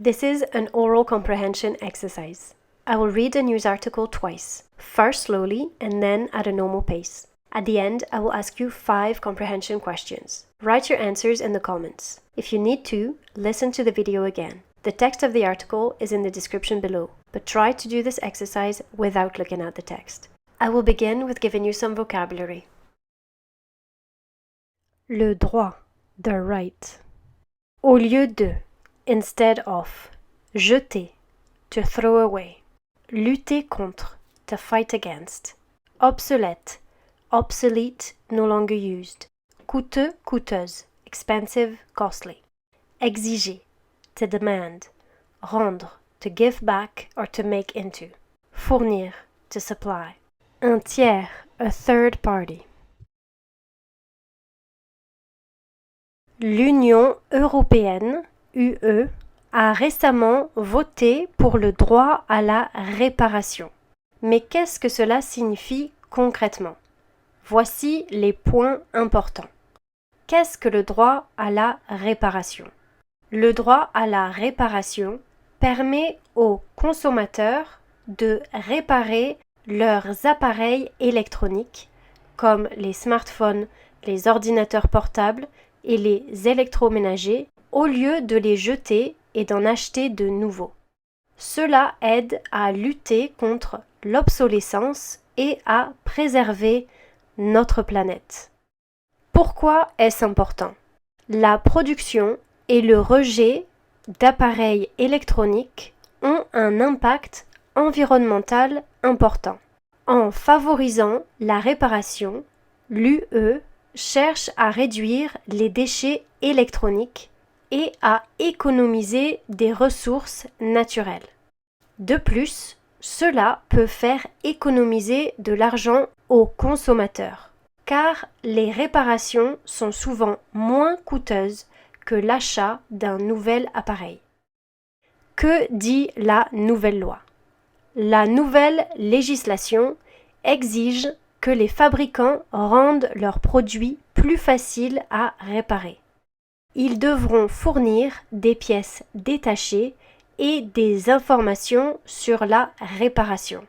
This is an oral comprehension exercise. I will read a news article twice, first slowly and then at a normal pace. At the end, I will ask you 5 comprehension questions. Write your answers in the comments. If you need to, listen to the video again. The text of the article is in the description below, but try to do this exercise without looking at the text. I will begin with giving you some vocabulary. Le droit, the right. Au lieu de, instead of. Jeter, to throw away. Lutter contre, to fight against. Obsolète, obsolete, no longer used. Coûteux, coûteuse, expensive, costly. Exiger, to demand. Rendre, to give back or to make into. Fournir, to supply. Un tiers, a third party. L'Union européenne, UE, a récemment voté pour le droit à la réparation. Mais qu'est-ce que cela signifie concrètement? Voici les points importants. Qu'est-ce que le droit à la réparation? Le droit à la réparation permet aux consommateurs de réparer leurs appareils électroniques comme les smartphones, les ordinateurs portables et les électroménagers au lieu de les jeter et d'en acheter de nouveaux. Cela aide à lutter contre l'obsolescence et à préserver notre planète. Pourquoi est-ce important? La production et le rejet d'appareils électroniques ont un impact environnemental important. En favorisant la réparation, l'UE cherche à réduire les déchets électroniques et à économiser des ressources naturelles. De plus, cela peut faire économiser de l'argent aux consommateurs, car les réparations sont souvent moins coûteuses que l'achat d'un nouvel appareil. Que dit la nouvelle loi? La nouvelle législation exige que les fabricants rendent leurs produits plus faciles à réparer. Ils devront fournir des pièces détachées et des informations sur la réparation.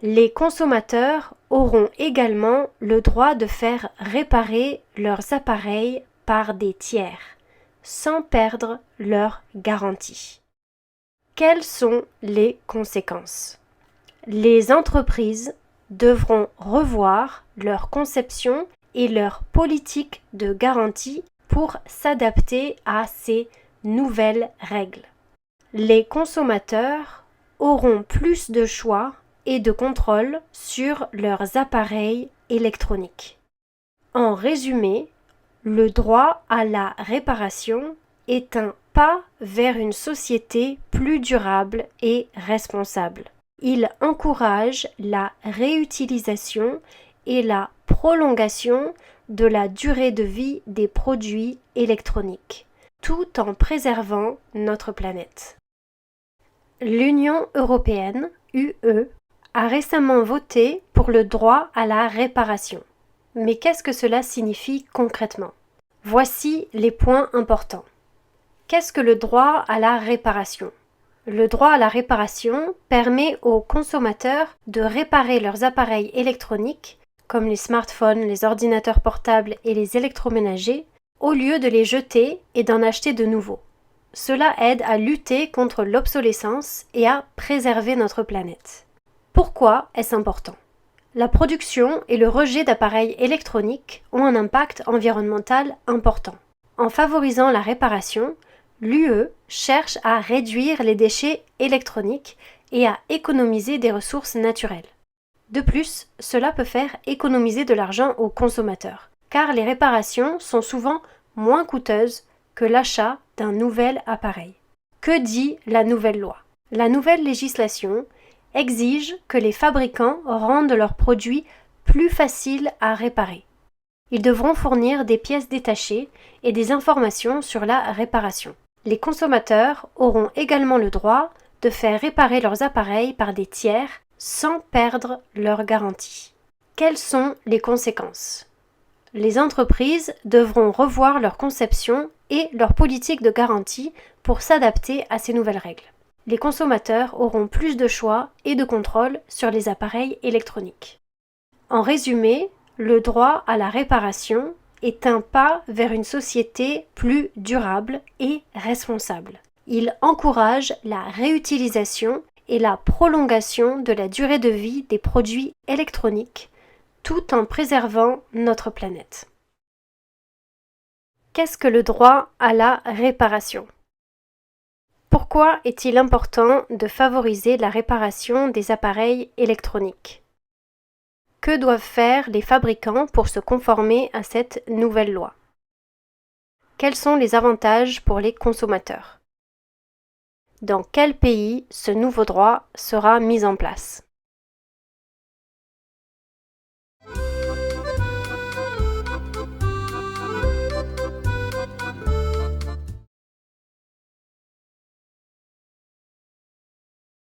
Les consommateurs auront également le droit de faire réparer leurs appareils par des tiers, sans perdre leur garantie. Quelles sont les conséquences? Les entreprises devront revoir leur conception et leur politique de garantie pour s'adapter à ces nouvelles règles. Les consommateurs auront plus de choix et de contrôle sur leurs appareils électroniques. En résumé, le droit à la réparation est un pas vers une société plus durable et responsable. Il encourage la réutilisation et la prolongation de la durée de vie des produits électroniques, tout en préservant notre planète. L'Union européenne, UE, a récemment voté pour le droit à la réparation. Mais qu'est-ce que cela signifie concrètement? Voici les points importants. Qu'est-ce que le droit à la réparation? Le droit à la réparation permet aux consommateurs de réparer leurs appareils électroniques, comme les smartphones, les ordinateurs portables et les électroménagers, au lieu de les jeter et d'en acheter de nouveaux. Cela aide à lutter contre l'obsolescence et à préserver notre planète. Pourquoi est-ce important? La production et le rejet d'appareils électroniques ont un impact environnemental important. En favorisant la réparation, l'UE cherche à réduire les déchets électroniques et à économiser des ressources naturelles. De plus, cela peut faire économiser de l'argent aux consommateurs, car les réparations sont souvent moins coûteuses que l'achat d'un nouvel appareil. Que dit la nouvelle loi? La nouvelle législation exige que les fabricants rendent leurs produits plus faciles à réparer. Ils devront fournir des pièces détachées et des informations sur la réparation. Les consommateurs auront également le droit de faire réparer leurs appareils par des tiers sans perdre leur garantie. Quelles sont les conséquences? Les entreprises devront revoir leur conception et leur politique de garantie pour s'adapter à ces nouvelles règles. Les consommateurs auront plus de choix et de contrôle sur les appareils électroniques. En résumé, le droit à la réparation est un pas vers une société plus durable et responsable. Il encourage la réutilisation et la prolongation de la durée de vie des produits électroniques, tout en préservant notre planète. Qu'est-ce que le droit à la réparation ? Pourquoi est-il important de favoriser la réparation des appareils électroniques ? Que doivent faire les fabricants pour se conformer à cette nouvelle loi ? Quels sont les avantages pour les consommateurs ? Dans quel pays ce nouveau droit sera mis en place ?